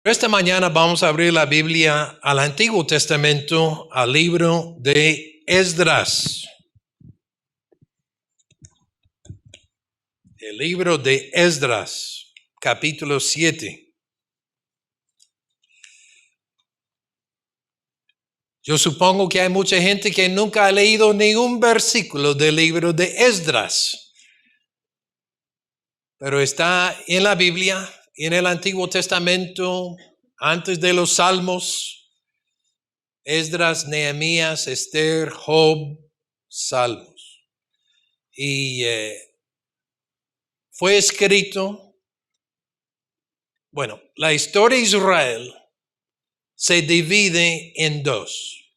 Esta mañana vamos a abrir la Biblia al Antiguo Testamento, al libro de Esdras. El libro de Esdras, capítulo 7. Yo supongo que hay mucha gente que nunca ha leído ningún versículo del libro de Esdras, pero está en la Biblia, en el Antiguo Testamento, antes de los Salmos, Esdras, Nehemías, Esther, Job, Salmos. Y fue escrito, la historia de Israel se divide en dos.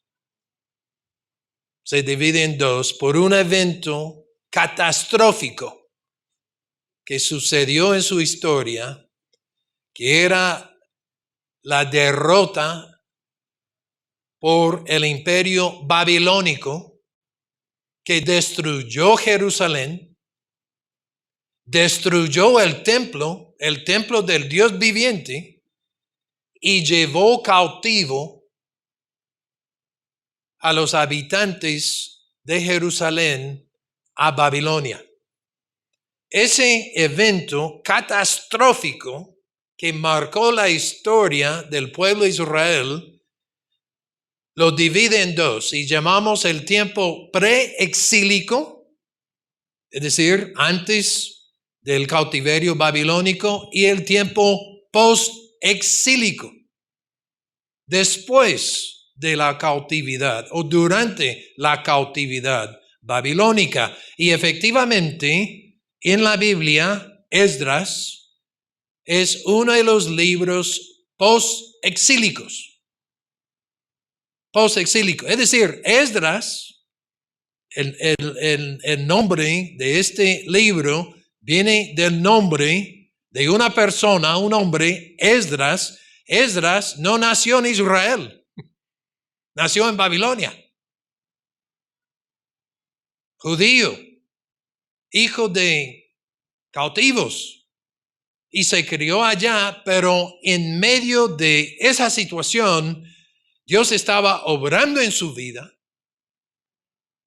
Se divide en dos por un evento catastrófico que sucedió en su historia, que era la derrota por el imperio babilónico que destruyó Jerusalén, destruyó el templo del Dios viviente, y llevó cautivo a los habitantes de Jerusalén a Babilonia. Ese evento catastrófico que marcó la historia del pueblo de Israel lo divide en dos y llamamos el tiempo preexílico, es decir, antes del cautiverio babilónico, y el tiempo postexílico, después de la cautividad o durante la cautividad babilónica. Y efectivamente, en la Biblia, Esdras es uno de los libros postexílicos. Postexílico. Es decir, Esdras, el nombre de este libro viene del nombre de una persona, un hombre, Esdras. Esdras no nació en Israel, nació en Babilonia. Judío, hijo de cautivos, y se crió allá, pero en medio de esa situación, Dios estaba obrando en su vida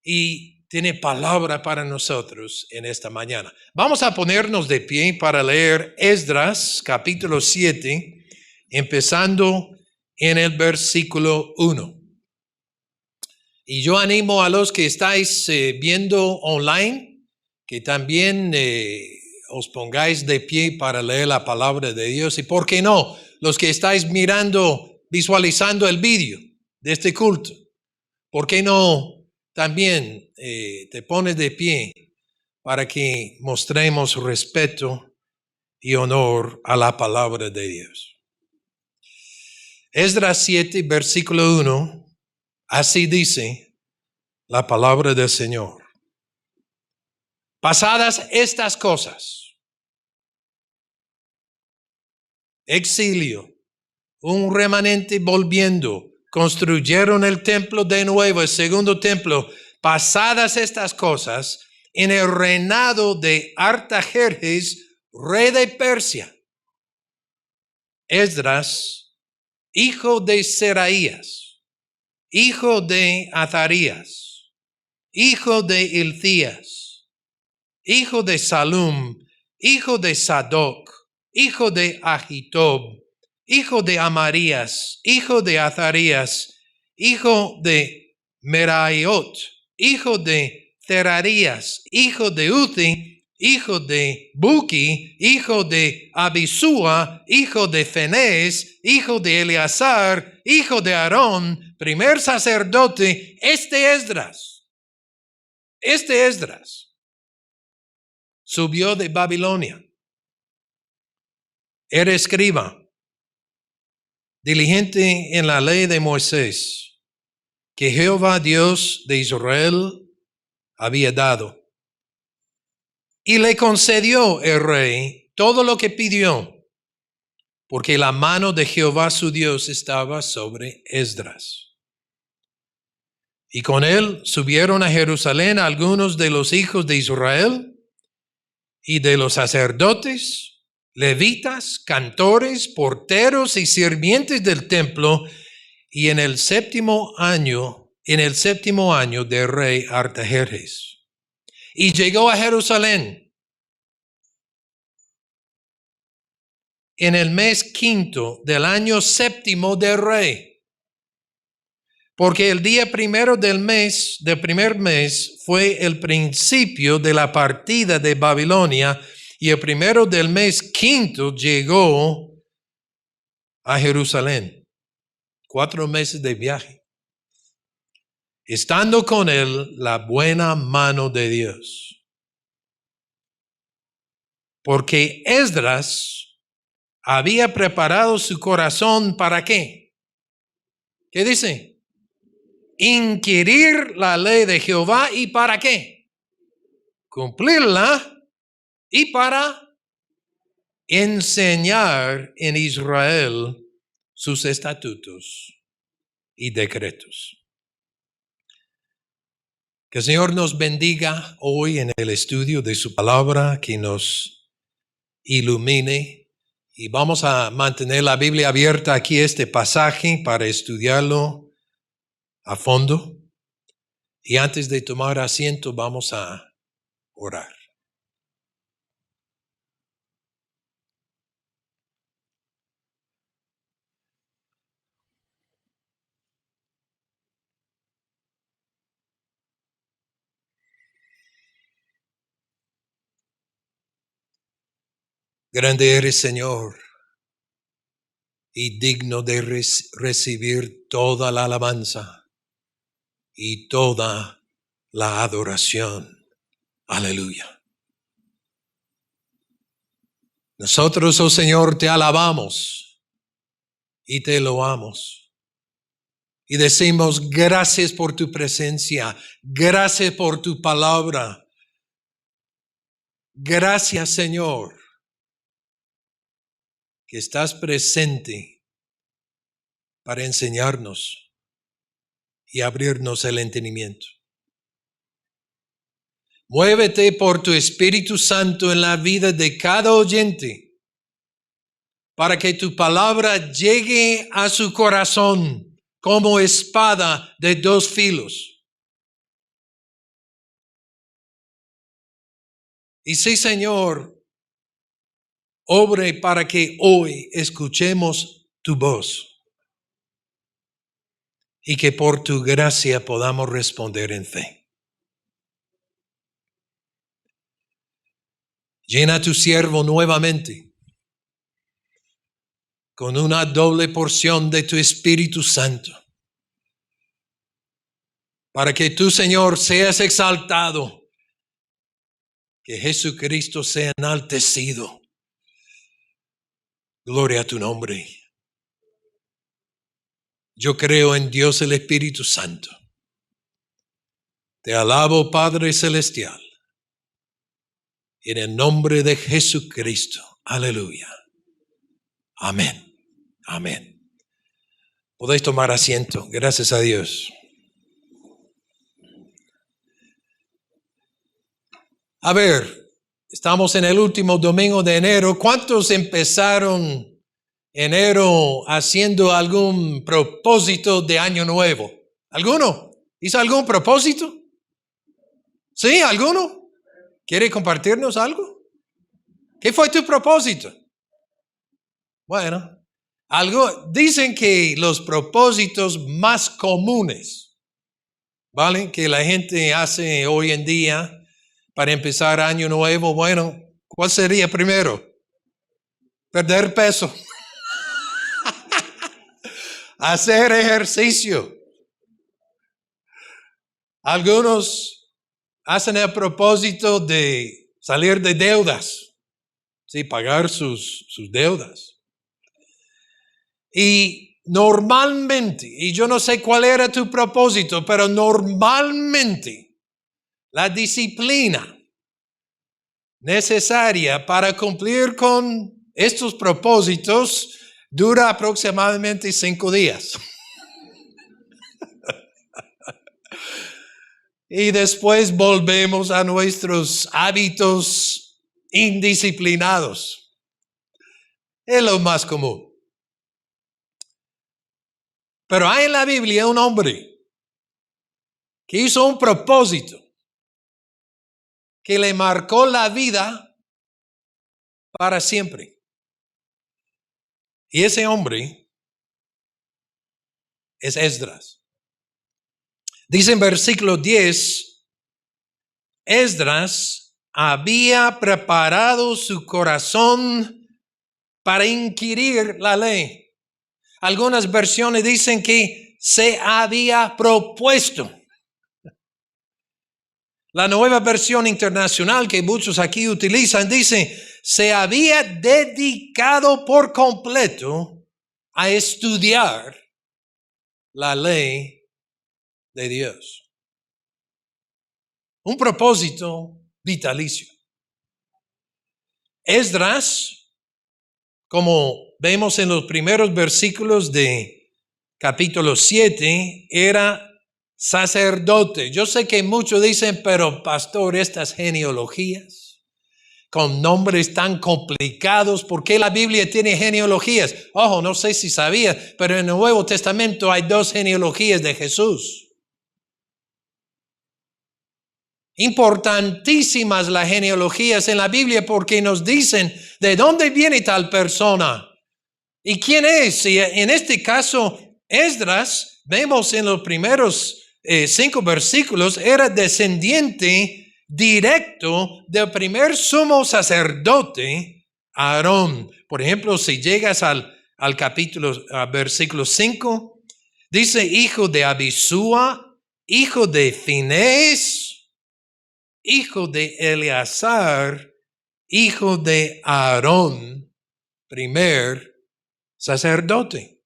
y tiene palabra para nosotros en esta mañana. Vamos a ponernos de pie para leer Esdras, capítulo 7, empezando en el versículo 1. Y yo animo a los que estáis viendo online, que también os pongáis de pie para leer la palabra de Dios. Y por qué no, los que estáis mirando, visualizando el vídeo de este culto, ¿por qué no también te pones de pie para que mostremos respeto y honor a la palabra de Dios? Esdras 7, versículo 1, así dice la palabra del Señor. Pasadas estas cosas, exilio, un remanente volviendo, construyeron el templo de nuevo, el segundo templo. Pasadas estas cosas, en el reinado de Artajerjes, rey de Persia, Esdras, hijo de Seraías, hijo de Azarías, hijo de Hilcías, hijo de Salum, hijo de Sadoc, hijo de Ahitob, hijo de Amarías, hijo de Azarías, hijo de Meraiot, hijo de Zerarías, hijo de Uzi, hijo de Buki, hijo de Abisúa, hijo de Fenés, hijo de Eleazar, hijo de Aarón, primer sacerdote, este Esdras subió de Babilonia. Era escriba, diligente en la ley de Moisés, que Jehová Dios de Israel había dado. Y le concedió el rey todo lo que pidió, porque la mano de Jehová su Dios estaba sobre Esdras. Y con él subieron a Jerusalén algunos de los hijos de Israel y de los sacerdotes levitas, cantores, porteros y sirvientes del templo, y en el séptimo año del rey Artajerjes. Y llegó a Jerusalén en el mes quinto del año séptimo del rey, porque el día primero del primer mes, fue el principio de la partida de Babilonia, y el primero del mes quinto llegó a Jerusalén. 4 meses de viaje. Estando con él la buena mano de Dios. Porque Esdras había preparado su corazón ¿para qué? ¿Qué dice? Inquirir la ley de Jehová, ¿y para qué? Cumplirla, y para enseñar en Israel sus estatutos y decretos. Que el Señor nos bendiga hoy en el estudio de su palabra, que nos ilumine, y vamos a mantener la Biblia abierta aquí, este pasaje, para estudiarlo a fondo. Y antes de tomar asiento vamos a orar. Grande eres, Señor, y digno de recibir toda la alabanza y toda la adoración. Aleluya. Nosotros, oh Señor, te alabamos y te loamos. Y decimos gracias por tu presencia, gracias por tu palabra. Gracias, Señor, que estás presente para enseñarnos y abrirnos el entendimiento. Muévete por tu Espíritu Santo en la vida de cada oyente, para que tu palabra llegue a su corazón como espada de 2 filos. Y sí, Señor, obre para que hoy escuchemos tu voz y que por tu gracia podamos responder en fe. Llena a tu siervo nuevamente con una doble porción de tu Espíritu Santo, para que tú, Señor, seas exaltado, que Jesucristo sea enaltecido. Gloria a tu nombre. Yo creo en Dios el Espíritu Santo. Te alabo, Padre Celestial, en el nombre de Jesucristo. Aleluya. Amén. Amén. Podéis tomar asiento. Gracias a Dios. A ver, estamos en el último domingo de enero. ¿Cuántos empezaron enero haciendo algún propósito de año nuevo? ¿Alguno? ¿Hizo algún propósito? ¿Sí? ¿Alguno? ¿Quiere compartirnos algo? ¿Qué fue tu propósito? Bueno, dicen que los propósitos más comunes, ¿vale?, que la gente hace hoy en día para empezar año nuevo, bueno, ¿cuál sería primero? Perder peso. Hacer ejercicio. Algunos hacen el propósito de salir de deudas, sí, pagar sus deudas. Y normalmente, y yo no sé cuál era tu propósito, pero normalmente la disciplina necesaria para cumplir con estos propósitos dura aproximadamente 5 días. Y después volvemos a nuestros hábitos indisciplinados. Es lo más común. Pero hay en la Biblia un hombre que hizo un propósito que le marcó la vida para siempre. Y ese hombre es Esdras. Dice en versículo 10, Esdras había preparado su corazón para inquirir la ley. Algunas versiones dicen que se había propuesto. La nueva versión internacional que muchos aquí utilizan dice, se había dedicado por completo a estudiar la ley de Dios. Un propósito vitalicio. Esdras, como vemos en los primeros versículos de capítulo 7, era sacerdote. Yo sé que muchos dicen, pero pastor, estas genealogías con nombres tan complicados, ¿por qué la Biblia tiene genealogías? Ojo, no sé si sabías, pero en el Nuevo Testamento hay 2 genealogías de Jesús. Importantísimas las genealogías en la Biblia porque nos dicen de dónde viene tal persona y quién es. Y en este caso, Esdras, vemos en los primeros 5 versículos, era descendiente directo del primer sumo sacerdote, Aarón. Por ejemplo, si llegas al versículo 5, dice hijo de Abisúa, hijo de Finés, hijo de Eleazar, hijo de Aarón, primer sacerdote.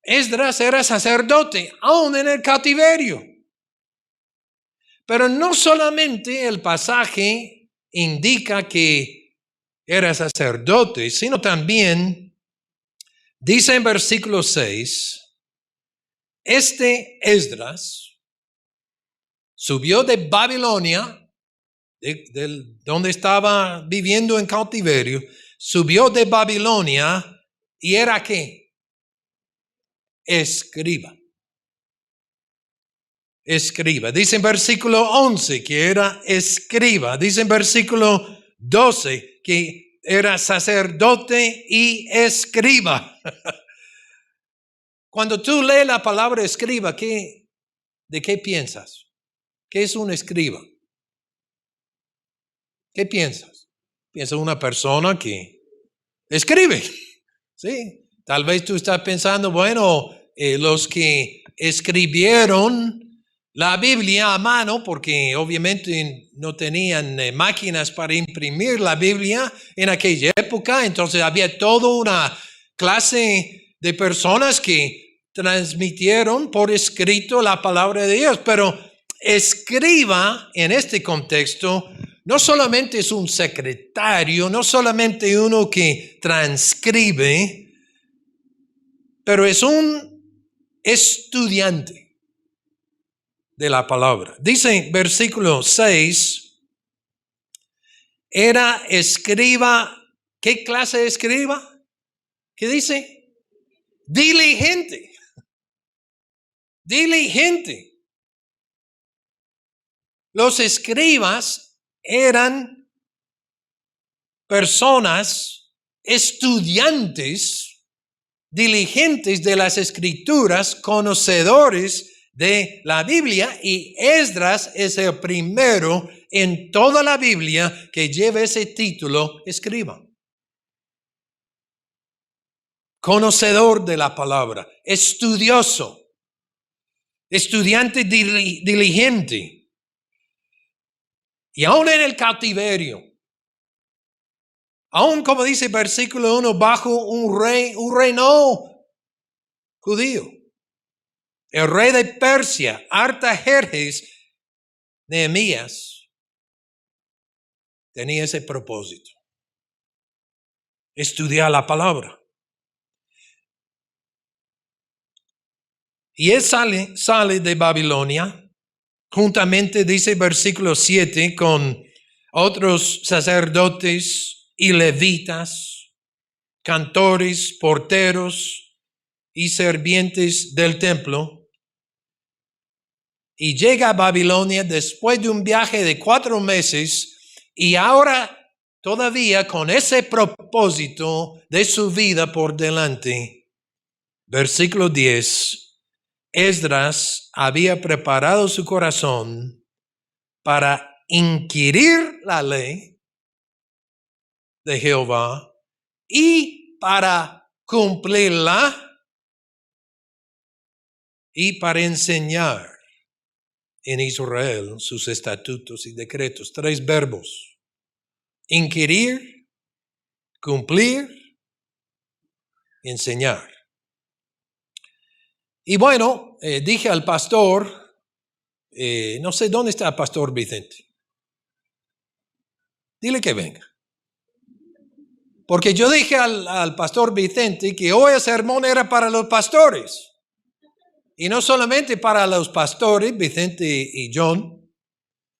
Esdras era sacerdote, aún en el cautiverio. Pero no solamente el pasaje indica que era sacerdote, sino también dice en versículo 6, este Esdras subió de Babilonia, donde estaba viviendo en cautiverio, subió de Babilonia y era ¿qué? Escriba. Escriba. Dice en versículo 11 que era escriba. Dice en versículo 12 que era sacerdote y escriba. Cuando tú lees la palabra escriba, ¿de qué piensas? ¿Qué es un escriba? ¿Qué piensas? Piensa una persona que escribe. Sí. Tal vez tú estás pensando, bueno, los que escribieron la Biblia a mano, porque obviamente no tenían máquinas para imprimir la Biblia en aquella época, entonces había toda una clase de personas que transmitieron por escrito la palabra de Dios, pero escriba en este contexto no solamente es un secretario, no solamente uno que transcribe, pero es un estudiante de la palabra. Dice versículo 6, era escriba. ¿Qué clase de escriba? ¿Qué dice? Diligente. Diligente. Los escribas eran personas estudiantes diligentes de las escrituras, conocedores de la Biblia, y Esdras es el primero en toda la Biblia que lleva ese título, escriba. Conocedor de la palabra, estudioso, estudiante diligente. Y aún en el cautiverio, aún como dice el versículo 1, bajo un rey no judío. El rey de Persia, Artajerjes, Nehemías, tenía ese propósito. Estudiar la palabra. Y él sale de Babilonia, juntamente dice versículo 7, con otros sacerdotes y levitas, cantores, porteros y sirvientes del templo. Y llega a Babilonia después de un viaje de 4 meses y ahora todavía con ese propósito de su vida por delante. Versículo 10. Esdras había preparado su corazón para inquirir la ley de Jehová y para cumplirla y para enseñar en Israel sus estatutos y decretos. 3 verbos: inquirir, cumplir, enseñar. Y bueno, dije al pastor, no sé dónde está el pastor Vicente. Dile que venga. Porque yo dije al pastor Vicente que hoy el sermón era para los pastores. Y no solamente para los pastores, Vicente y John,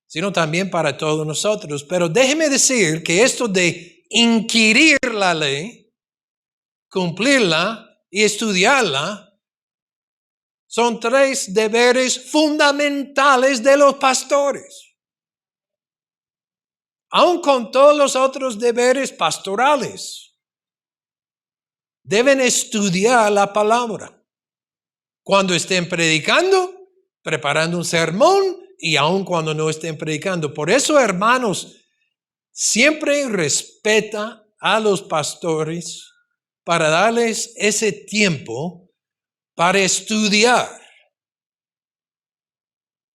sino también para todos nosotros. Pero déjeme decir que esto de inquirir la ley, cumplirla y estudiarla, son 3 deberes fundamentales de los pastores. Aun con todos los otros deberes pastorales, deben estudiar la palabra. Cuando estén predicando, preparando un sermón y aun cuando no estén predicando. Por eso, hermanos, siempre respeta a los pastores para darles ese tiempo para estudiar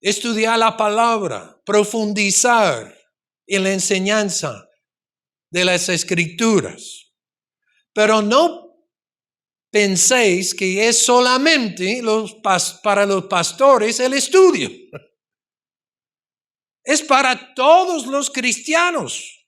la palabra, profundizar en la enseñanza de las Escrituras. Pero no penséis que es solamente para los pastores el estudio. Es para todos los cristianos.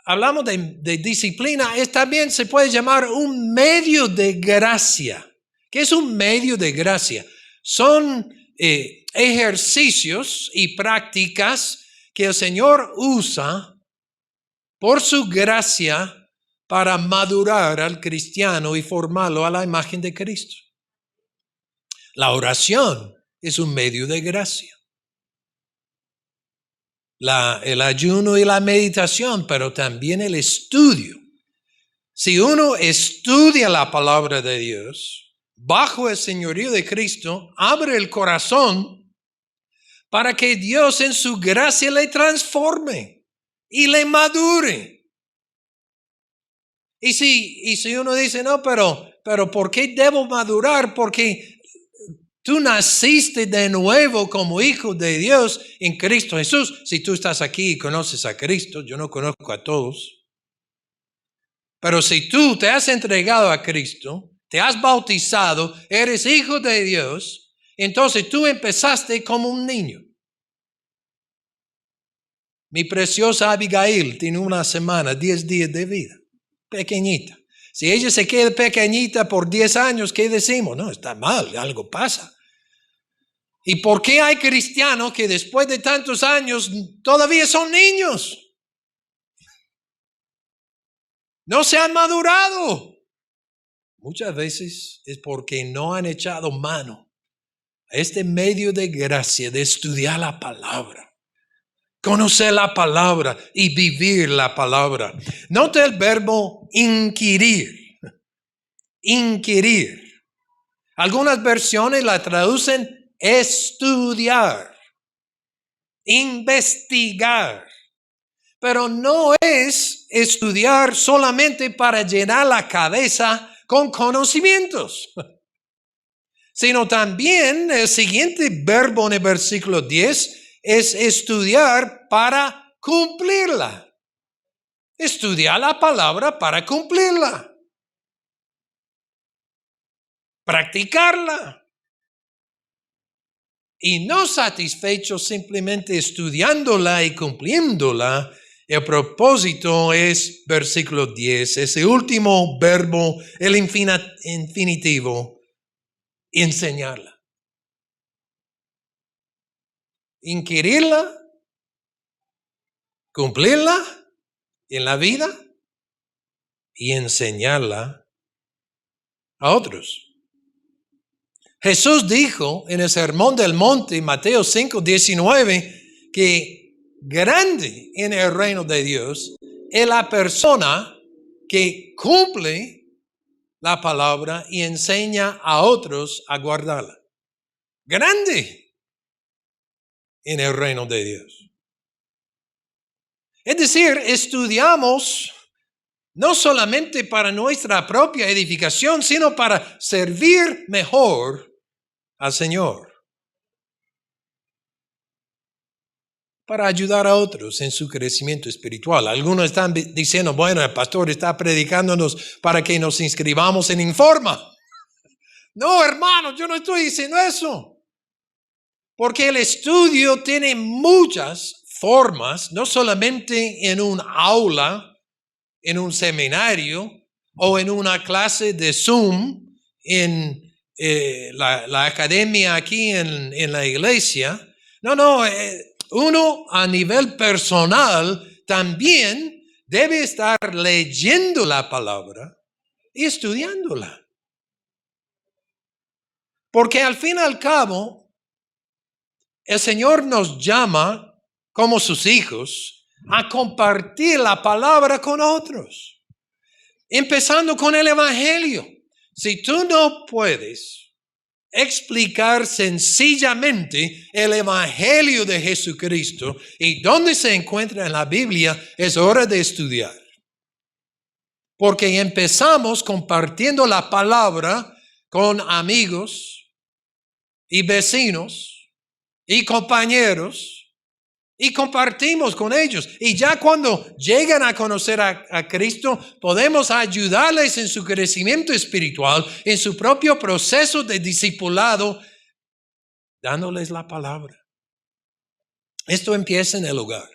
Hablamos de disciplina, también se puede llamar un medio de gracia. ¿Qué es un medio de gracia? Son ejercicios y prácticas que el Señor usa por su gracia para madurar al cristiano y formarlo a la imagen de Cristo. La oración es un medio de gracia. El ayuno y la meditación, pero también el estudio. Si uno estudia la palabra de Dios, bajo el señorío de Cristo, abre el corazón para que Dios en su gracia le transforme y le madure. Y si uno dice, no, pero ¿por qué debo madurar? Porque tú naciste de nuevo como hijo de Dios en Cristo Jesús. Si tú estás aquí y conoces a Cristo, yo no conozco a todos. Pero si tú te has entregado a Cristo, te has bautizado, eres hijo de Dios, entonces tú empezaste como un niño. Mi preciosa Abigail tiene 10 días de vida. Pequeñita. Si ella se queda pequeñita por 10 años, ¿qué decimos? No, está mal, algo pasa. ¿Y por qué hay cristianos que después de tantos años todavía son niños? No se han madurado. Muchas veces es porque no han echado mano a este medio de gracia de estudiar la palabra. Conocer la palabra y vivir la palabra. Nota el verbo inquirir. Inquirir. Algunas versiones la traducen estudiar, investigar. Pero no es estudiar solamente para llenar la cabeza con conocimientos, sino también el siguiente verbo en el versículo 10 es estudiar para cumplirla. Estudiar la palabra para cumplirla. Practicarla. Y no satisfechos simplemente estudiándola y cumpliéndola, el propósito es, versículo 10, ese último verbo, el infinitivo, enseñarla. Inquirirla, cumplirla en la vida y enseñarla a otros. Jesús dijo en el Sermón del Monte, Mateo 5:19, que grande en el reino de Dios es la persona que cumple la palabra y enseña a otros a guardarla. Grande en el reino de Dios. Es decir, estudiamos no solamente para nuestra propia edificación, sino para servir mejor al Señor, para ayudar a otros en su crecimiento espiritual. Algunos están diciendo, bueno, el pastor está predicándonos para que nos inscribamos en Informa. No, hermano, yo no estoy diciendo eso. Porque el estudio tiene muchas formas, no solamente en un aula, en un seminario o en una clase de Zoom en la academia aquí en la iglesia. No, uno a nivel personal también debe estar leyendo la palabra y estudiándola. Porque al fin y al cabo, el Señor nos llama como sus hijos a compartir la palabra con otros, empezando con el Evangelio. Si tú no puedes explicar sencillamente el Evangelio de Jesucristo y dónde se encuentra en la Biblia, es hora de estudiar. Porque empezamos compartiendo la palabra con amigos y vecinos y compañeros y compartimos con ellos. Y ya cuando llegan a conocer a Cristo, podemos ayudarles en su crecimiento espiritual, en su propio proceso de discipulado, dándoles la palabra. Esto empieza en el hogar,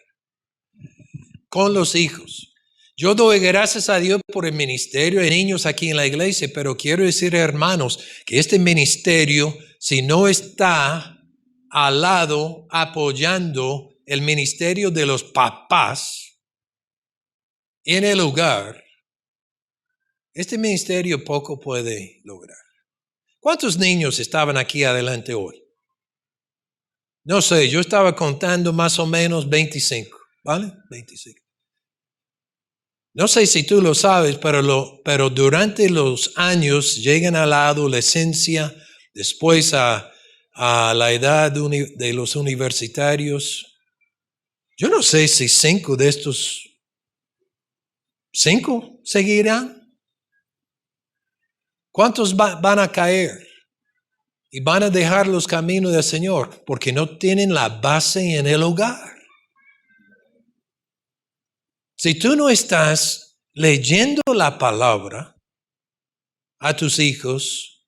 con los hijos. Yo doy gracias a Dios por el ministerio de niños aquí en la iglesia, pero quiero decir, hermanos, que este ministerio, si no está al lado apoyando el ministerio de los papás en el hogar, este ministerio poco puede lograr. ¿Cuántos niños estaban aquí adelante hoy? No sé, yo estaba contando más o menos 25, ¿vale? 25. No sé si tú lo sabes, pero durante los años llegan a la adolescencia, después a la edad de los universitarios. Yo no sé si 5 de estos 5 seguirán. ¿Cuántos van a caer? Y van a dejar los caminos del Señor porque no tienen la base en el hogar. Si tú no estás leyendo la palabra a tus hijos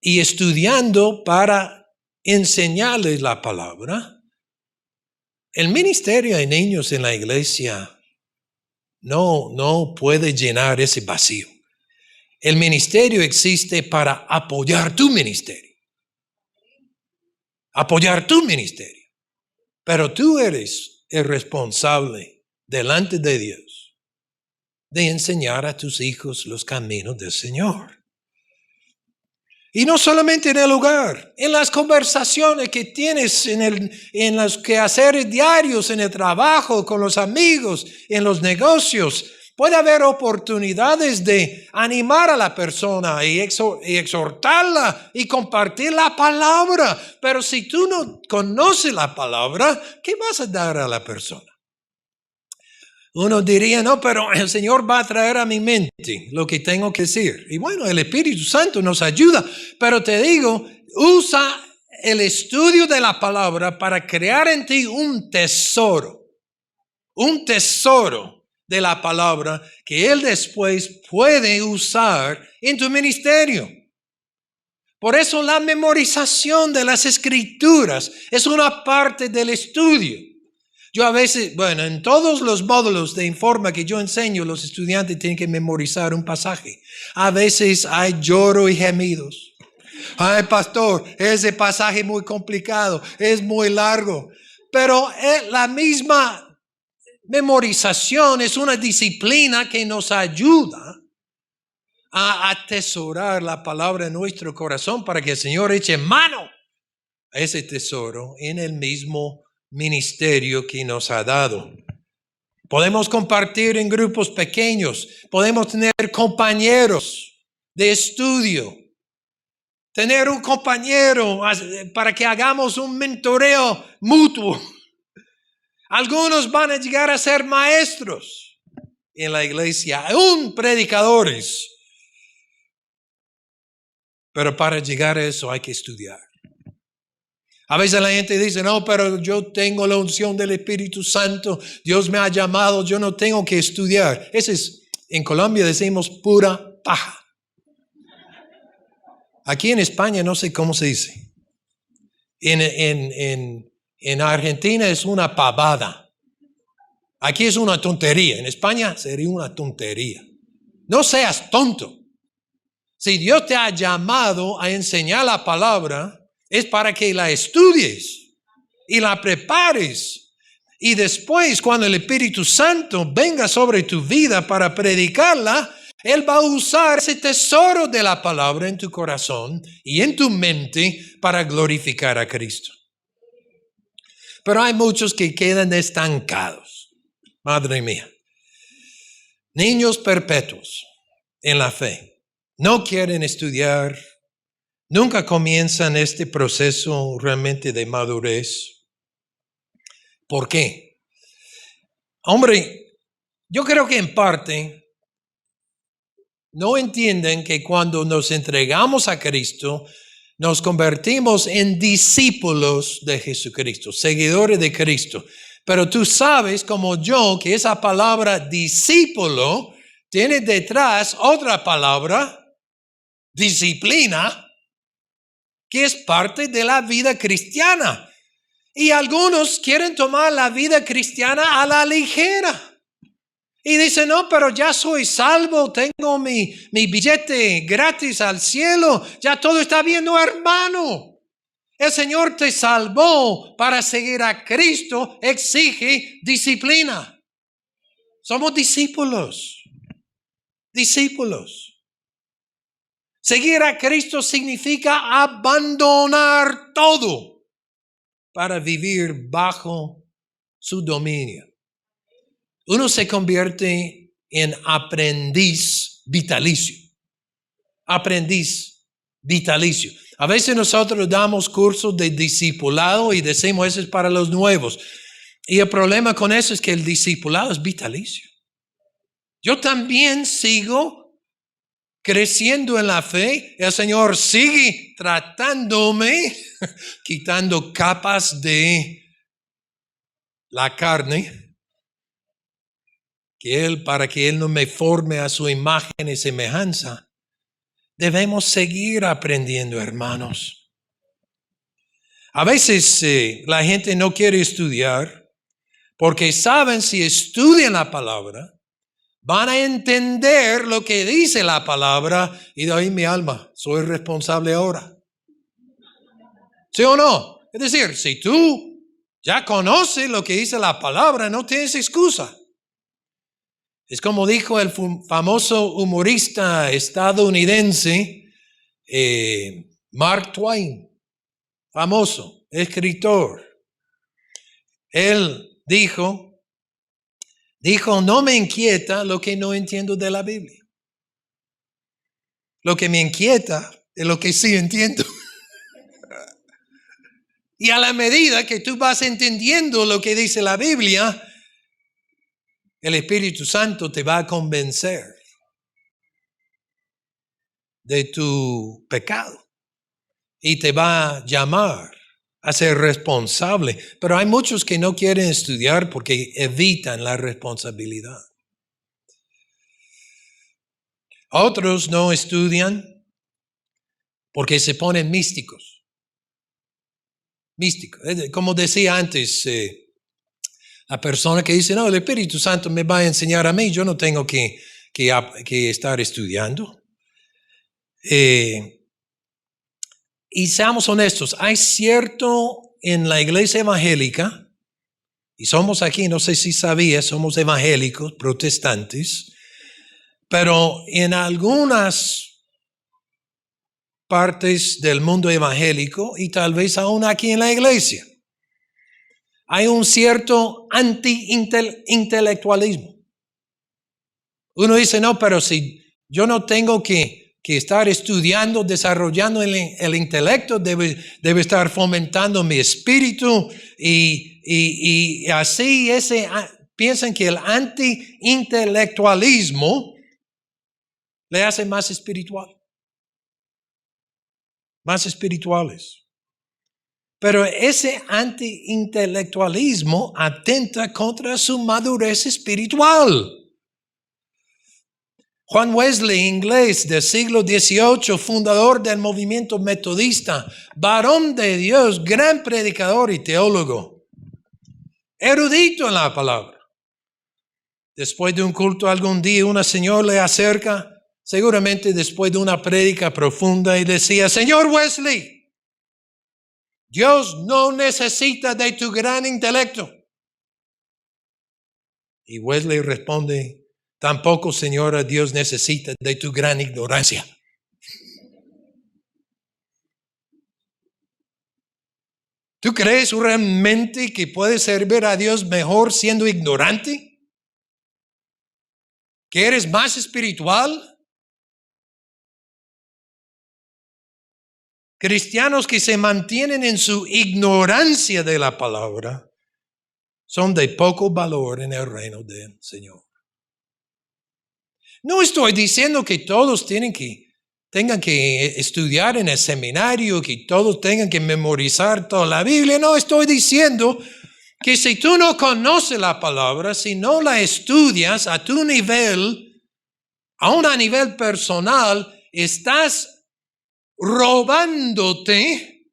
y estudiando para enseñarles la palabra, el ministerio de niños en la iglesia no puede llenar ese vacío. El ministerio existe para apoyar tu ministerio. Apoyar tu ministerio. Pero tú eres el responsable delante de Dios de enseñar a tus hijos los caminos del Señor. Y no solamente en el hogar, en las conversaciones que tienes, en los quehaceres diarios, en el trabajo, con los amigos, en los negocios. Puede haber oportunidades de animar a la persona y exhortarla y compartir la palabra. Pero si tú no conoces la palabra, ¿qué vas a dar a la persona? Uno diría, no, pero el Señor va a traer a mi mente lo que tengo que decir. Y bueno, el Espíritu Santo nos ayuda. Pero te digo, usa el estudio de la palabra para crear en ti un tesoro. Un tesoro de la palabra que Él después puede usar en tu ministerio. Por eso la memorización de las Escrituras es una parte del estudio. Yo a veces, en todos los módulos de Informa que yo enseño, los estudiantes tienen que memorizar un pasaje. A veces hay lloro y gemidos. Ay, pastor, ese pasaje es muy complicado, es muy largo. Pero es la misma memorización es una disciplina que nos ayuda a atesorar la palabra en nuestro corazón para que el Señor eche mano a ese tesoro en el mismo ministerio que nos ha dado. Podemos compartir en grupos pequeños, podemos tener compañeros de estudio, tener un compañero para que hagamos un mentoreo mutuo. Algunos van a llegar a ser maestros en la iglesia, aún predicadores. Pero para llegar a eso hay que estudiar. A veces la gente dice, no, pero yo tengo la unción del Espíritu Santo, Dios me ha llamado, yo no tengo que estudiar. En Colombia decimos pura paja. Aquí en España no sé cómo se dice. En Argentina es una pavada. Aquí es una tontería. En España sería una tontería. No seas tonto. Si Dios te ha llamado a enseñar la palabra, es para que la estudies y la prepares. Y después, cuando el Espíritu Santo venga sobre tu vida para predicarla, Él va a usar ese tesoro de la palabra en tu corazón y en tu mente para glorificar a Cristo. Pero hay muchos que quedan estancados. Madre mía. Niños perpetuos en la fe. No quieren estudiar. Nunca comienzan este proceso realmente de madurez. ¿Por qué? Hombre, yo creo que en parte no entienden que cuando nos entregamos a Cristo, nos convertimos en discípulos de Jesucristo, seguidores de Cristo. Pero tú sabes, como yo, que esa palabra discípulo tiene detrás otra palabra, disciplina, que es parte de la vida cristiana. Y algunos quieren tomar la vida cristiana a la ligera. Y dicen, no, pero ya soy salvo, tengo mi billete gratis al cielo, ya todo está bien. No, hermano, el Señor te salvó para seguir a Cristo, exige disciplina. Somos discípulos. Seguir a Cristo significa abandonar todo para vivir bajo su dominio. Uno se convierte en aprendiz vitalicio. Aprendiz vitalicio. A veces nosotros damos cursos de discipulado y decimos eso es para los nuevos. Y el problema con eso es que el discipulado es vitalicio. Yo también sigo creciendo en la fe. El Señor sigue tratándome, quitando capas de la carne. Para que Él no me forme a su imagen y semejanza. Debemos seguir aprendiendo, hermanos. A veces la gente no quiere estudiar porque saben si estudian la palabra, van a entender lo que dice la palabra y de ahí mi alma, soy responsable ahora. ¿Sí o no? Es decir, si tú ya conoces lo que dice la palabra, no tienes excusa. Es como dijo el famoso humorista estadounidense Mark Twain, famoso escritor. Él dijo, no me inquieta lo que no entiendo de la Biblia. Lo que me inquieta es lo que sí entiendo. Y a la medida que tú vas entendiendo lo que dice la Biblia, el Espíritu Santo te va a convencer de tu pecado y te va a llamar a ser responsable. Pero hay muchos que no quieren estudiar porque evitan la responsabilidad. Otros no estudian porque se ponen místicos. Místicos. Como decía antes, la persona que dice, no, el Espíritu Santo me va a enseñar a mí, yo no tengo que estar estudiando. Y seamos honestos, hay cierto en la iglesia evangélica, Y somos aquí, no sé si sabías, somos evangélicos, protestantes, pero en algunas partes del mundo evangélico y tal vez aún aquí en la iglesia, hay un cierto anti-intelectualismo. Uno dice, no, pero si yo no tengo que estar estudiando, desarrollando el intelecto, debe estar fomentando mi espíritu y así piensan que el anti-intelectualismo le hace más espiritual, más espirituales. Pero ese anti-intelectualismo atenta contra su madurez espiritual. Juan Wesley, inglés del siglo XVIII, fundador del movimiento metodista, varón de Dios, gran predicador y teólogo, erudito en la palabra. Después de un culto algún día, una señora le acerca, seguramente después de una prédica profunda, y decía, Señor Wesley, Dios no necesita de tu gran intelecto. Y Wesley responde, tampoco, señora, Dios necesita de tu gran ignorancia. ¿Tú crees realmente que puedes servir a Dios mejor siendo ignorante? ¿Que eres más espiritual? Cristianos que se mantienen en su ignorancia de la palabra son de poco valor en el reino del Señor. No estoy diciendo que todos tengan que estudiar en el seminario, que todos tengan que memorizar toda la Biblia. No estoy diciendo que si tú no conoces la palabra, si no la estudias a tu nivel, aún a nivel personal, estás robándote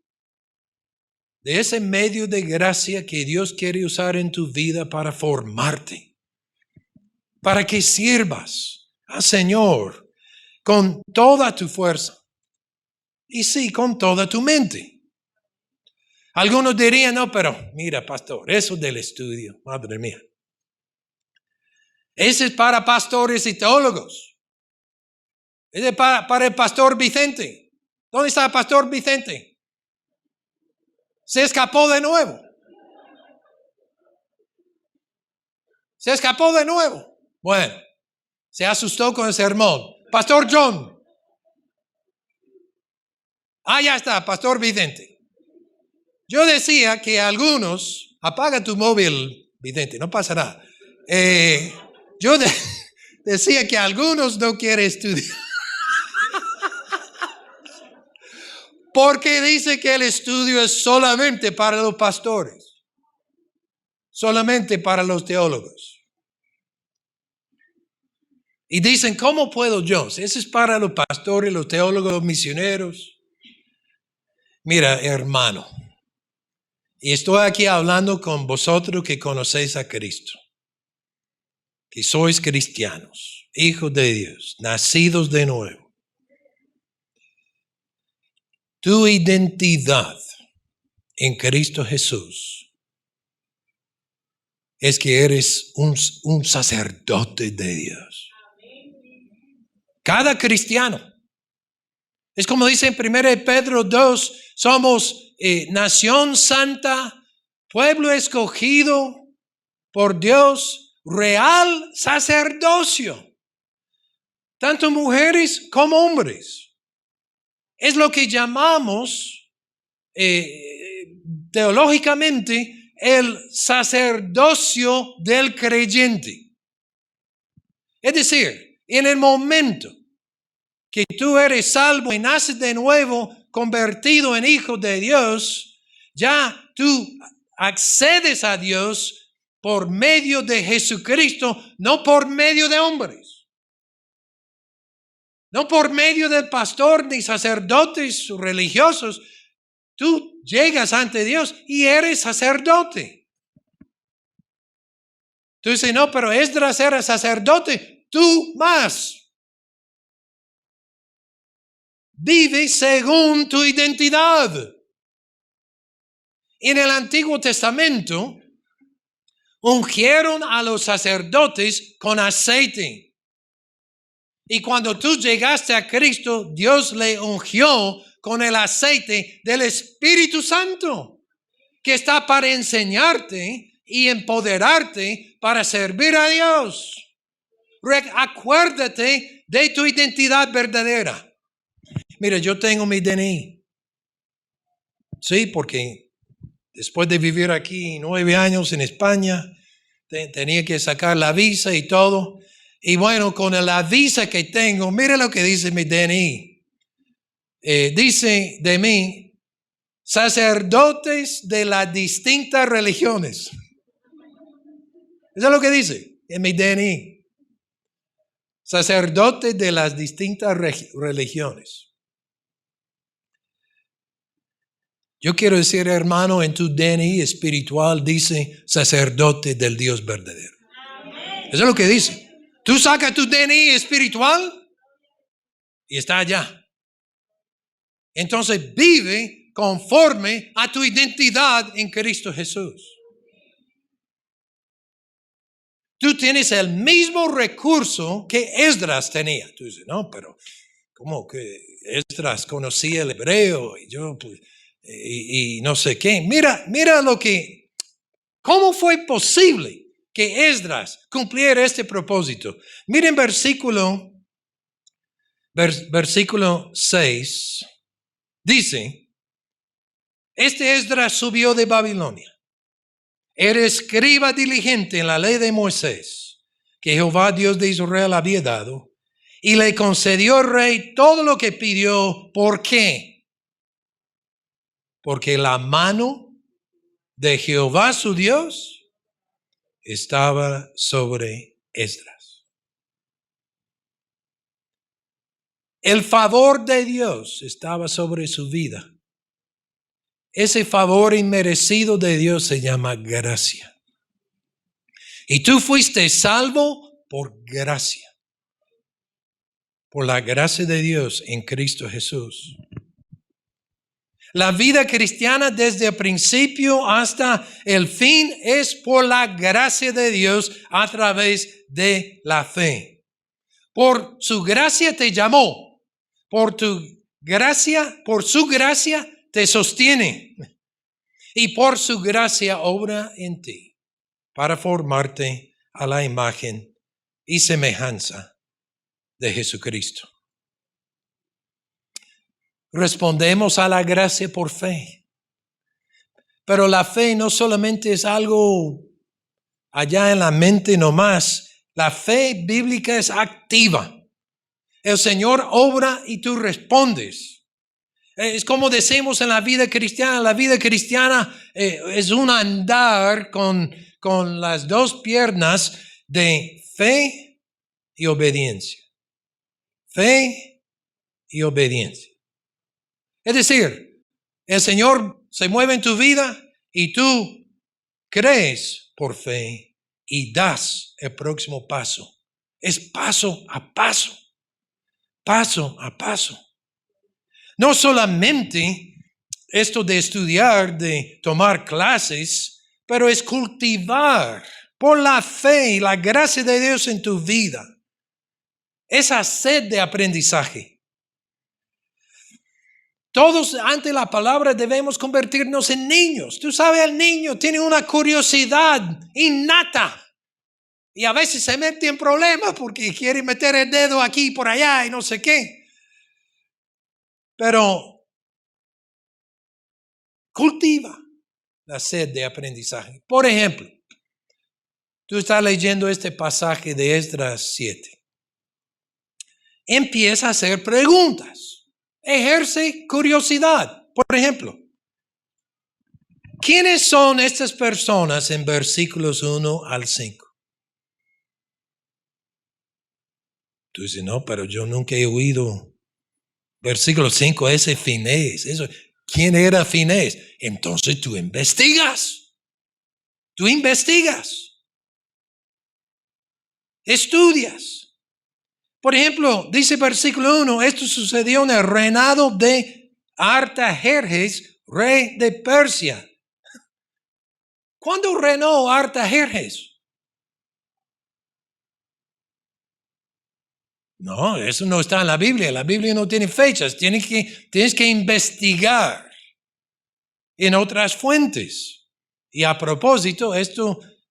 de ese medio de gracia que Dios quiere usar en tu vida para formarte, para que sirvas al Señor con toda tu fuerza y sí, con toda tu mente. Algunos dirían, no, pero mira, pastor, eso del estudio, madre mía, ese es para pastores y teólogos. Ese es para el pastor Vicente. ¿Dónde está el pastor Vicente? Se escapó de nuevo. Se escapó de nuevo. Bueno, se asustó con el sermón. Pastor John. Ya está, pastor Vicente. Yo decía que algunos, apaga tu móvil, Vicente, no pasa nada. Yo decía que algunos no quieren estudiar. Porque dice que el estudio es solamente para los pastores, solamente para los teólogos. Y dicen, ¿cómo puedo yo? Eso es para los pastores, los teólogos, los misioneros. Mira, hermano, y estoy aquí hablando con vosotros que conocéis a Cristo, que sois cristianos, hijos de Dios, nacidos de nuevo. Tu identidad en Cristo Jesús es que eres un sacerdote de Dios. Cada cristiano. Es como dice en 1 Pedro 2, somos nación santa, pueblo escogido por Dios, real sacerdocio. Tanto mujeres como hombres. Es lo que llamamos teológicamente el sacerdocio del creyente. Es decir, en el momento que tú eres salvo y naces de nuevo, convertido en hijo de Dios, ya tú accedes a Dios por medio de Jesucristo, no por medio de hombres. No por medio del pastor ni sacerdotes religiosos. Tú llegas ante Dios y eres sacerdote. Tú dices, no, pero Esdras era sacerdote. Tú más. Vive según tu identidad. En el Antiguo Testamento, ungieron a los sacerdotes con aceite. Y cuando tú llegaste a Cristo, Dios le ungió con el aceite del Espíritu Santo, que está para enseñarte y empoderarte para servir a Dios. Acuérdate de tu identidad verdadera. Mira, yo tengo mi DNI. Sí, porque después de vivir aquí 9 años en España, tenía que sacar la visa y todo. Y bueno, con la visa que tengo, mira lo que dice mi DNI. Dice de mí, sacerdotes de las distintas religiones. Eso es lo que dice en mi DNI. Sacerdotes de las distintas religiones. Yo quiero decir, hermano, en tu DNI espiritual dice sacerdote del Dios verdadero. Eso es lo que dice. Tú sacas tu DNI espiritual y está allá. Entonces vive conforme a tu identidad en Cristo Jesús. Tú tienes el mismo recurso que Esdras tenía. Tú dices, no, pero ¿cómo que Esdras conocía el hebreo y yo pues, y no sé qué? Mira ¿cómo fue posible que Esdras cumpliera este propósito? Miren versículo 6. Dice, este Esdras subió de Babilonia. Era escriba diligente en la ley de Moisés, que Jehová Dios de Israel había dado, y le concedió al rey todo lo que pidió. ¿Por qué? Porque la mano de Jehová su Dios estaba sobre Esdras. El favor de Dios estaba sobre su vida. Ese favor inmerecido de Dios se llama gracia. Y tú fuiste salvo por gracia. Por la gracia de Dios en Cristo Jesús. La vida cristiana desde el principio hasta el fin es por la gracia de Dios a través de la fe. Por su gracia te llamó. Por su gracia te sostiene. Y por su gracia obra en ti para formarte a la imagen y semejanza de Jesucristo. Respondemos a la gracia por fe. Pero la fe no solamente es algo allá en la mente nomás. La fe bíblica es activa. El Señor obra y tú respondes. Es como decimos en la vida cristiana. La vida cristiana es un andar con las dos piernas de fe y obediencia. Fe y obediencia. Es decir, el Señor se mueve en tu vida y tú crees por fe y das el próximo paso. Es paso a paso. Paso a paso. No solamente esto de estudiar, de tomar clases, pero es cultivar por la fe y la gracia de Dios en tu vida esa sed de aprendizaje. Todos ante la palabra debemos convertirnos en niños. Tú sabes, el niño tiene una curiosidad innata y a veces se mete en problemas porque quiere meter el dedo aquí y por allá y no sé qué. Pero cultiva la sed de aprendizaje. Por ejemplo, tú estás leyendo este pasaje de Esdras 7. Empieza a hacer preguntas. Ejerce curiosidad. Por ejemplo, ¿quiénes son estas personas en versículos 1 al 5? Tú dices, no, pero yo nunca he oído. Versículo 5, ese Finés. ¿Quién era Finés? Entonces tú investigas. Estudias. Por ejemplo, dice versículo 1, esto sucedió en el reinado de Artajerjes, rey de Persia. ¿Cuándo reinó Artajerjes? No, eso no está en la Biblia. La Biblia no tiene fechas. Tienes que investigar en otras fuentes. Y a propósito,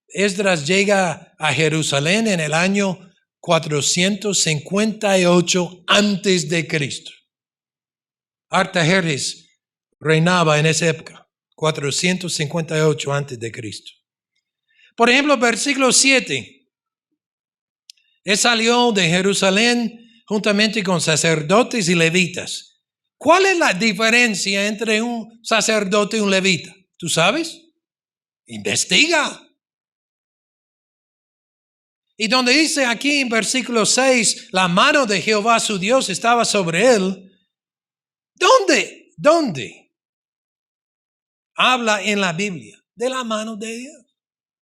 Esdras llega a Jerusalén en el año 458 antes de Cristo. Artajerjes reinaba en esa época, 458 antes de Cristo. Por ejemplo, versículo 7. Él salió de Jerusalén juntamente con sacerdotes y levitas. ¿Cuál es la diferencia entre un sacerdote y un levita? ¿Tú sabes? Investiga. Y donde dice aquí en versículo 6, la mano de Jehová su Dios estaba sobre él. ¿Dónde? Habla en la Biblia de la mano de Dios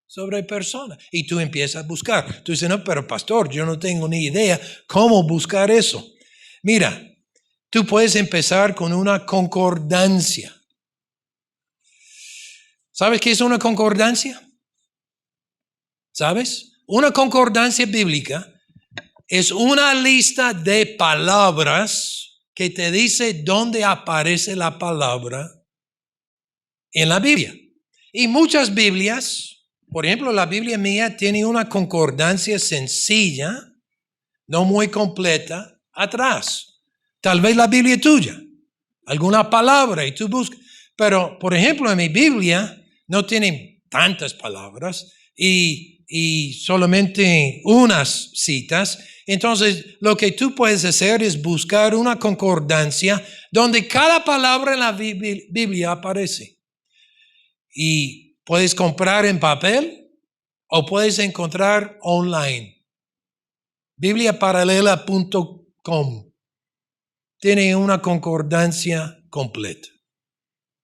sobre personas. Y tú empiezas a buscar. Tú dices, no, pero pastor, yo no tengo ni idea cómo buscar eso. Mira, tú puedes empezar con una concordancia. ¿Sabes qué es una concordancia? ¿Sabes? Una concordancia bíblica es una lista de palabras que te dice dónde aparece la palabra en la Biblia. Y muchas Biblias, por ejemplo, la Biblia mía tiene una concordancia sencilla, no muy completa, atrás. Tal vez la Biblia tuya, alguna palabra y tú buscas. Pero, por ejemplo, en mi Biblia no tiene tantas palabras y solamente unas citas. Entonces, lo que tú puedes hacer es buscar una concordancia donde cada palabra en la Biblia aparece. Y puedes comprar en papel o puedes encontrar online. Bibliaparalela.com tiene una concordancia completa.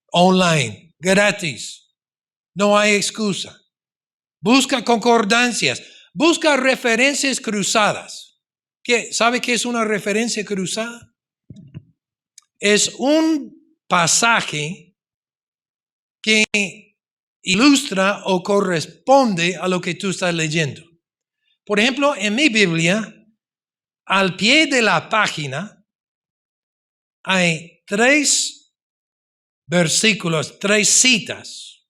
Online, gratis. No hay excusa. Busca concordancias. Busca referencias cruzadas. ¿Sabe qué es una referencia cruzada? Es un pasaje que ilustra o corresponde a lo que tú estás leyendo. Por ejemplo, en mi Biblia, al pie de la página, hay 3 versículos, 3 citas.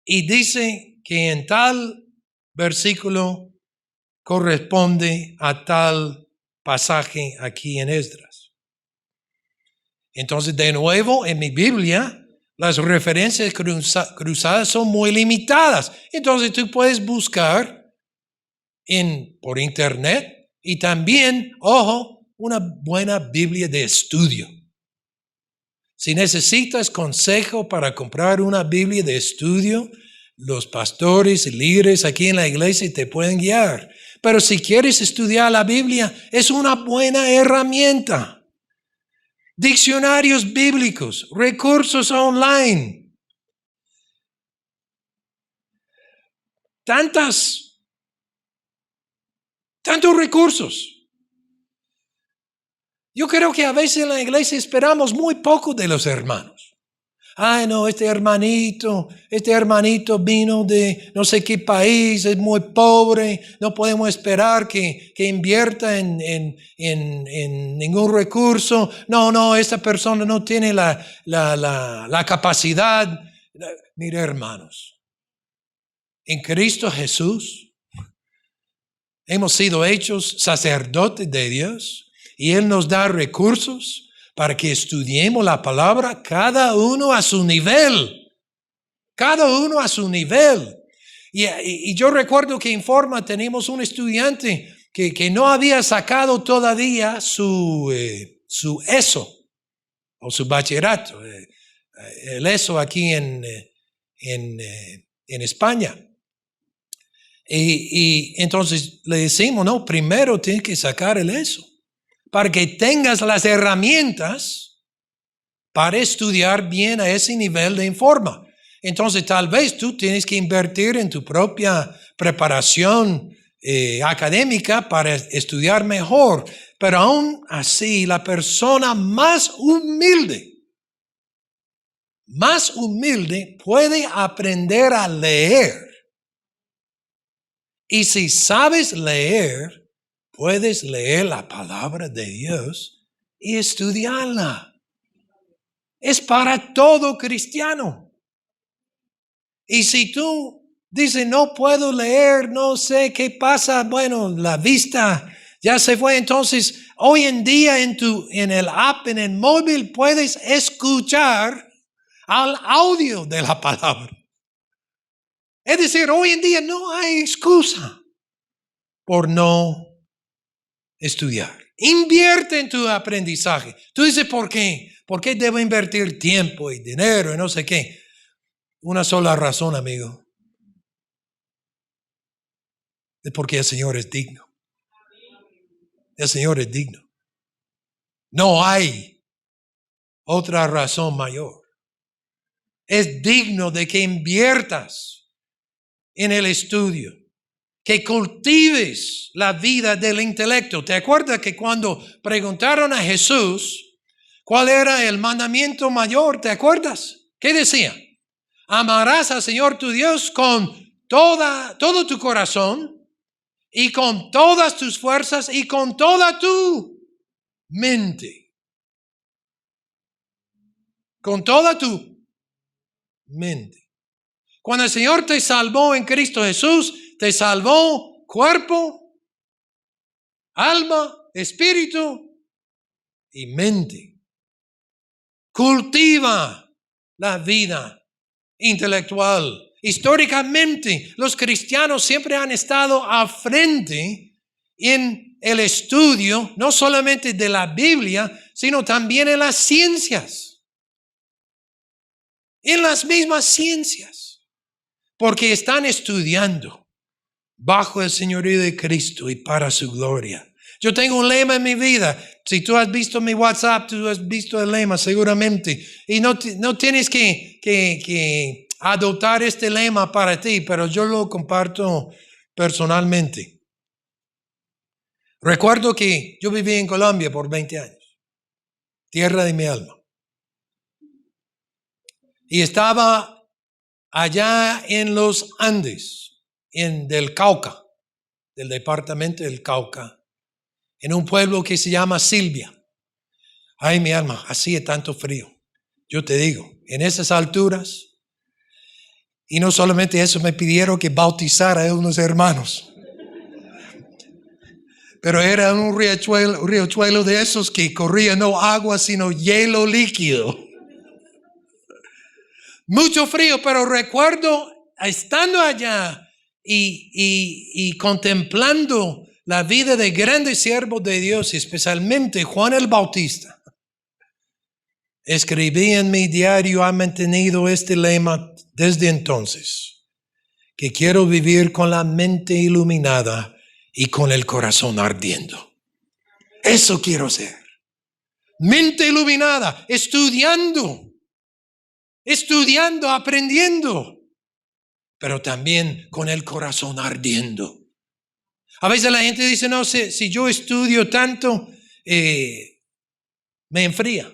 Y dice que en tal versículo corresponde a tal pasaje aquí en Esdras. Entonces, de nuevo, en mi Biblia, las referencias cruzadas son muy limitadas. Entonces tú puedes buscar por internet y también, ojo, una buena Biblia de estudio. Si necesitas consejo para comprar una Biblia de estudio, los pastores y líderes aquí en la iglesia te pueden guiar. Pero si quieres estudiar la Biblia, es una buena herramienta. Diccionarios bíblicos, recursos online. Tantos recursos. Yo creo que a veces en la iglesia esperamos muy poco de los hermanos. Ay, no, este hermanito vino de no sé qué país, es muy pobre, no podemos esperar que invierta en ningún recurso. No, esta persona no tiene la capacidad. Mira, hermanos, en Cristo Jesús hemos sido hechos sacerdotes de Dios y Él nos da recursos para que estudiemos la palabra cada uno a su nivel. Cada uno a su nivel. Y yo recuerdo que en Forma tenemos un estudiante que no había sacado todavía su ESO o su bachillerato. El ESO aquí en España. Y entonces le decimos, no, primero tienes que sacar el ESO, para que tengas las herramientas para estudiar bien a ese nivel de Informa. Entonces, tal vez tú tienes que invertir en tu propia preparación académica para estudiar mejor. Pero aún así, la persona más humilde más humilde puede aprender a leer. Y si sabes leer, puedes leer la palabra de Dios y estudiarla. Es para todo cristiano. Y si tú dices, no puedo leer, no sé qué pasa, bueno, la vista ya se fue. Entonces, hoy en día en el app, en el móvil, puedes escuchar al audio de la palabra. Es decir, hoy en día no hay excusa por no estudiar. Invierte en tu aprendizaje. Tú dices, ¿por qué? ¿Por qué debo invertir tiempo y dinero y no sé qué? Una sola razón, amigo. Es porque el Señor es digno. El Señor es digno. No hay otra razón mayor. Es digno de que inviertas en el estudio, que cultives la vida del intelecto. ¿Te acuerdas que cuando preguntaron a Jesús cuál era el mandamiento mayor? ¿Te acuerdas? ¿Qué decía? Amarás al Señor tu Dios con todo tu corazón y con todas tus fuerzas y con toda tu mente. Con toda tu mente. Cuando el Señor te salvó en Cristo Jesús, te salvó cuerpo, alma, espíritu y mente. Cultiva la vida intelectual. Históricamente, los cristianos siempre han estado al frente en el estudio, no solamente de la Biblia, sino también en las ciencias. En las mismas ciencias. Porque están estudiando bajo el señorío de Cristo y para su gloria. Yo tengo un lema en mi vida. Si tú has visto mi WhatsApp, tú has visto el lema seguramente. Y no tienes que adoptar este lema para ti, pero yo lo comparto personalmente. Recuerdo que yo viví en Colombia por 20 años. Tierra de mi alma. Y estaba allá en los Andes, del Cauca, del departamento del Cauca, en un pueblo que se llama Silvia. Ay, mi alma, hacía tanto frío. Yo te digo, en esas alturas, y no solamente eso, me pidieron que bautizara a unos hermanos. Pero era un riachuelo de esos que corría no agua, sino hielo líquido. Mucho frío, pero recuerdo estando allá y contemplando la vida de grandes siervos de Dios, especialmente Juan el Bautista. Escribí en mi diario, ha mantenido este lema desde entonces, que quiero vivir con la mente iluminada y con el corazón ardiendo. Eso quiero ser. Mente iluminada, estudiando, aprendiendo, pero también con el corazón ardiendo. A veces la gente dice, no sé, si yo estudio tanto, me enfría.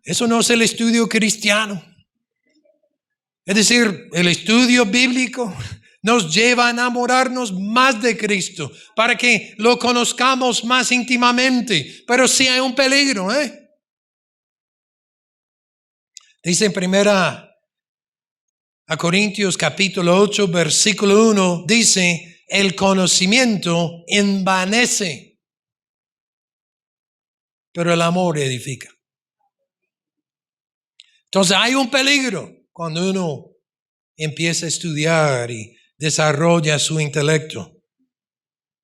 Eso no es el estudio cristiano. Es decir, el estudio bíblico nos lleva a enamorarnos más de Cristo, para que lo conozcamos más íntimamente. Pero sí hay un peligro, Dice en 1 Corintios capítulo 8, versículo 1, dice, el conocimiento envanece, pero el amor edifica. Entonces hay un peligro cuando uno empieza a estudiar y desarrolla su intelecto.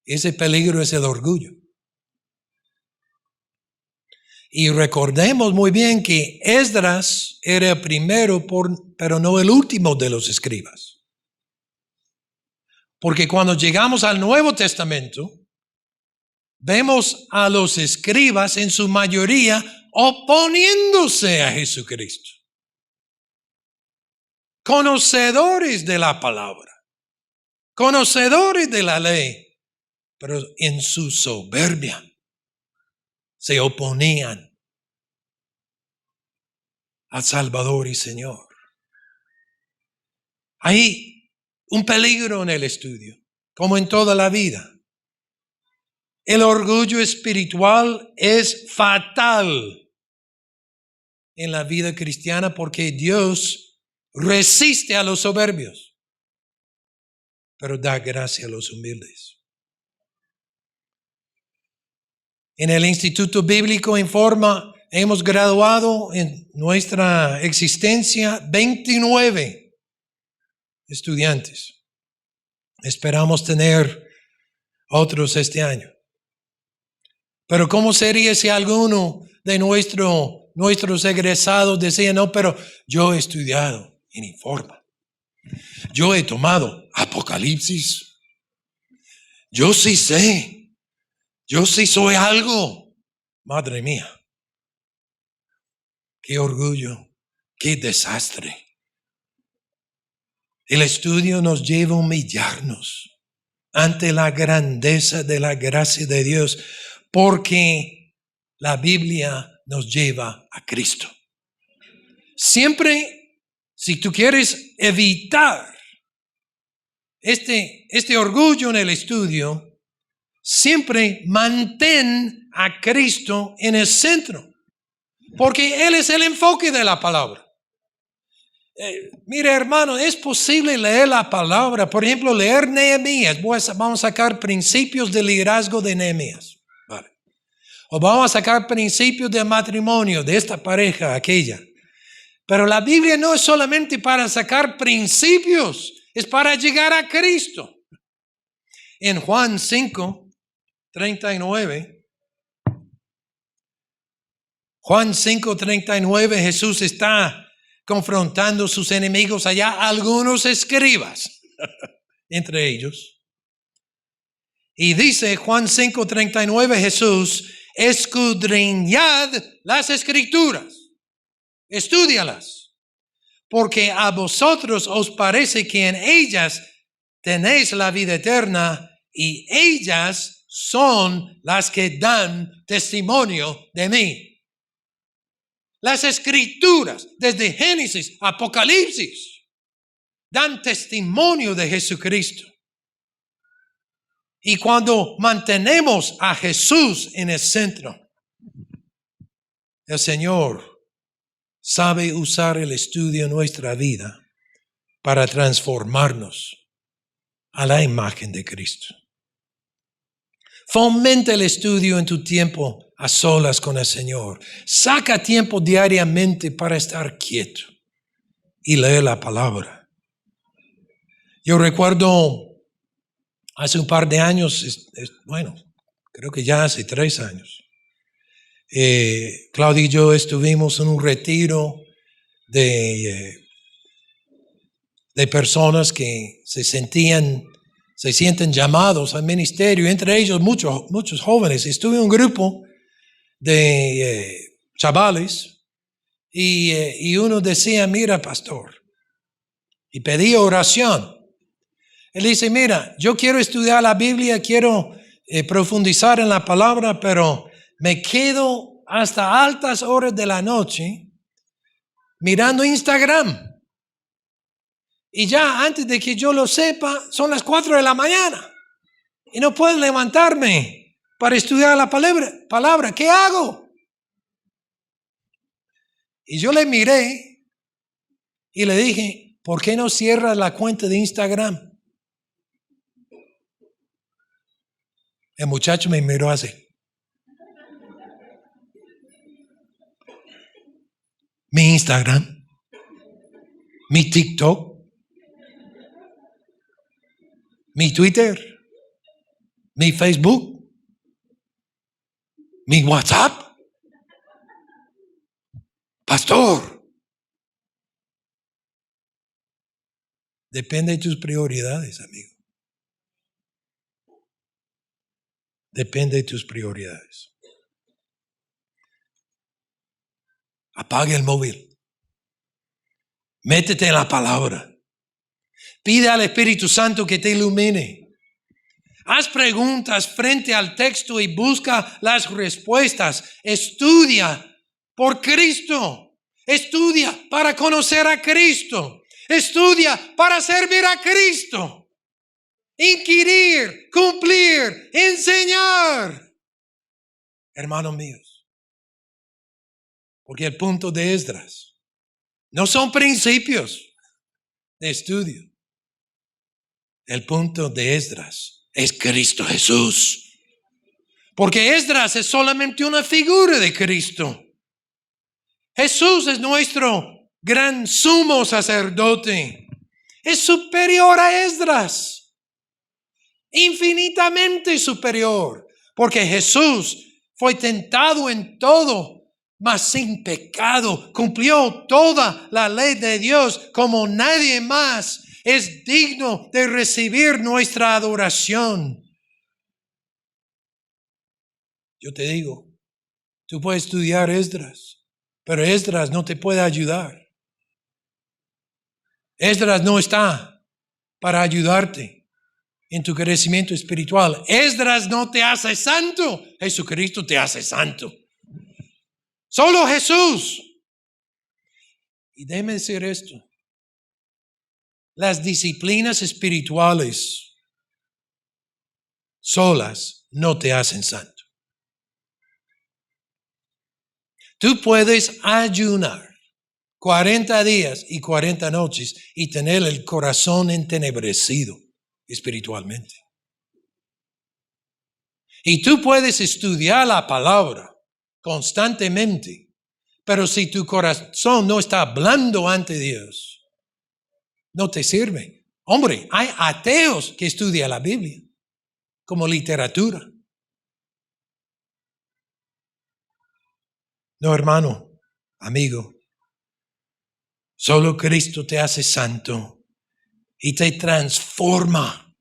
Ese peligro es el orgullo. Y recordemos muy bien que Esdras era el primero, pero no el último de los escribas. Porque cuando llegamos al Nuevo Testamento, vemos a los escribas en su mayoría oponiéndose a Jesucristo. Conocedores de la palabra, conocedores de la ley, pero en su soberbia se oponían. al Salvador y Señor. Hay un peligro en el estudio, como en toda la vida. El orgullo espiritual es fatal en la vida cristiana porque Dios resiste a los soberbios, pero da gracia a los humildes. En el Instituto Bíblico Informa hemos graduado en nuestra existencia 29 estudiantes. Esperamos tener otros este año. Pero ¿cómo sería si alguno de nuestros egresados decía, no, pero yo he estudiado en Informa. Yo he tomado Apocalipsis. Yo sí sé. Yo sí soy algo. Madre mía. Qué orgullo. Qué desastre. El estudio nos lleva a humillarnos ante la grandeza de la gracia de Dios, porque la Biblia nos lleva a Cristo. Siempre, si tú quieres evitar este orgullo en el estudio, siempre mantén a Cristo en el centro, porque Él es el enfoque de la palabra. Mire, hermano, es posible leer la palabra. Por ejemplo, leer Nehemías. Vamos a sacar principios de liderazgo de Nehemías. Vale. O vamos a sacar principios de matrimonio de esta pareja, aquella. Pero la Biblia no es solamente para sacar principios, es para llegar a Cristo. En Juan 5:39, Juan 5:39, Jesús está confrontando sus enemigos allá, algunos escribas, entre ellos. Y dice Juan 5:39, Jesús, escudriñad las escrituras, estúdialas, porque a vosotros os parece que en ellas tenéis la vida eterna y ellas son las que dan testimonio de mí. Las escrituras, desde Génesis, Apocalipsis, dan testimonio de Jesucristo. Y cuando mantenemos a Jesús en el centro, el Señor sabe usar el estudio en nuestra vida para transformarnos a la imagen de Cristo. Fomenta el estudio en tu tiempo a solas con el Señor. Saca tiempo diariamente para estar quieto y leer la palabra. Yo recuerdo hace un par de años, bueno, creo que ya hace 3 años, Claudia y yo estuvimos en un retiro de personas que se sienten llamados al ministerio, entre ellos muchos jóvenes. Estuve en un grupo de chavales y uno decía, mira, pastor, y pedía oración. Él dice, mira, yo quiero estudiar la Biblia, quiero profundizar en la palabra, pero me quedo hasta altas horas de la noche mirando Instagram. Y ya antes de que yo lo sepa, son las 4 de la mañana. Y no puedo levantarme para estudiar la palabra. ¿Qué hago? Y yo le miré y le dije, ¿por qué no cierras la cuenta de Instagram? El muchacho me miró así. Mi Instagram, mi TikTok, mi Twitter, mi Facebook, mi WhatsApp. Pastor, depende de tus prioridades, amigo. Depende de tus prioridades. Apaga el móvil. Métete en la palabra. Pide al Espíritu Santo que te ilumine. Haz preguntas frente al texto y busca las respuestas. Estudia por Cristo. Estudia para conocer a Cristo. Estudia para servir a Cristo. Inquirir, cumplir, enseñar. Hermanos míos, porque el punto de Esdras no son principios de estudio. El punto de Esdras es Cristo Jesús. Porque Esdras es solamente una figura de Cristo. Jesús es nuestro gran sumo sacerdote. Es superior a Esdras. Infinitamente superior. Porque Jesús fue tentado en todo, mas sin pecado. Cumplió toda la ley de Dios como nadie más es digno de recibir nuestra adoración. Yo te digo, tú puedes estudiar Esdras, pero Esdras no te puede ayudar. Esdras no está para ayudarte en tu crecimiento espiritual. Esdras no te hace santo. Jesucristo te hace santo. Solo Jesús. Y déjeme decir esto. Las disciplinas espirituales solas no te hacen santo. Tú puedes ayunar 40 días y 40 noches y tener el corazón entenebrecido espiritualmente. Y tú puedes estudiar la palabra constantemente, pero si tu corazón no está hablando ante Dios, no te sirve. Hombre, hay ateos que estudian la Biblia como literatura. No, hermano, amigo. Solo Cristo te hace santo y te transforma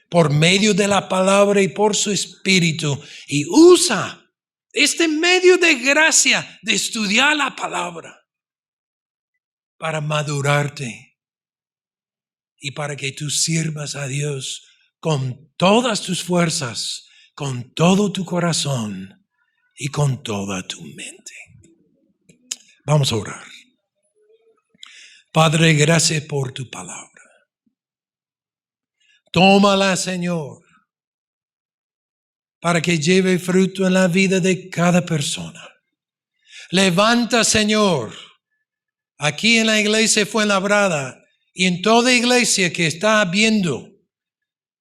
por medio de la palabra y por su espíritu. Y usa este medio de gracia de estudiar la palabra para madurarte y para que tú sirvas a Dios con todas tus fuerzas, con todo tu corazón y con toda tu mente. Vamos a orar. Padre, gracias por tu palabra. Tómala, Señor, para que lleve fruto en la vida de cada persona. Levanta, Señor, aquí en la iglesia Fuenlabrada y en toda iglesia que está viendo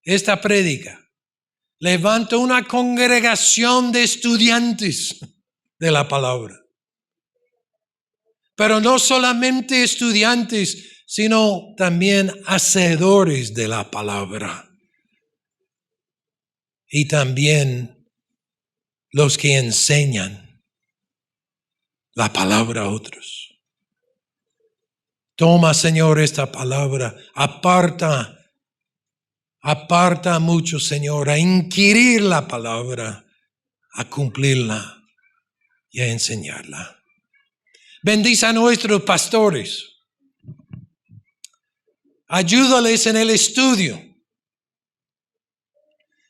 esta prédica. Levanta una congregación de estudiantes de la palabra. Pero no solamente estudiantes, sino también hacedores de la palabra. Y también los que enseñan la palabra a otros. Toma, Señor, esta palabra. Aparta mucho, Señor, a inquirir la palabra, a cumplirla y a enseñarla. Bendice a nuestros pastores. Ayúdales en el estudio.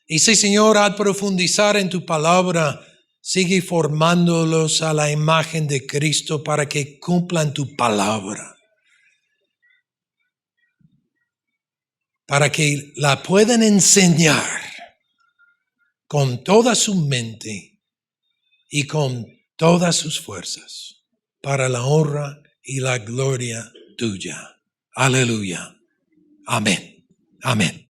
Y sí, Señor, al profundizar en tu palabra, sigue formándolos a la imagen de Cristo para que cumplan tu palabra. Para que la puedan enseñar con toda su mente y con todas sus fuerzas, para la honra y la gloria tuya. Aleluya. Amén. Amén.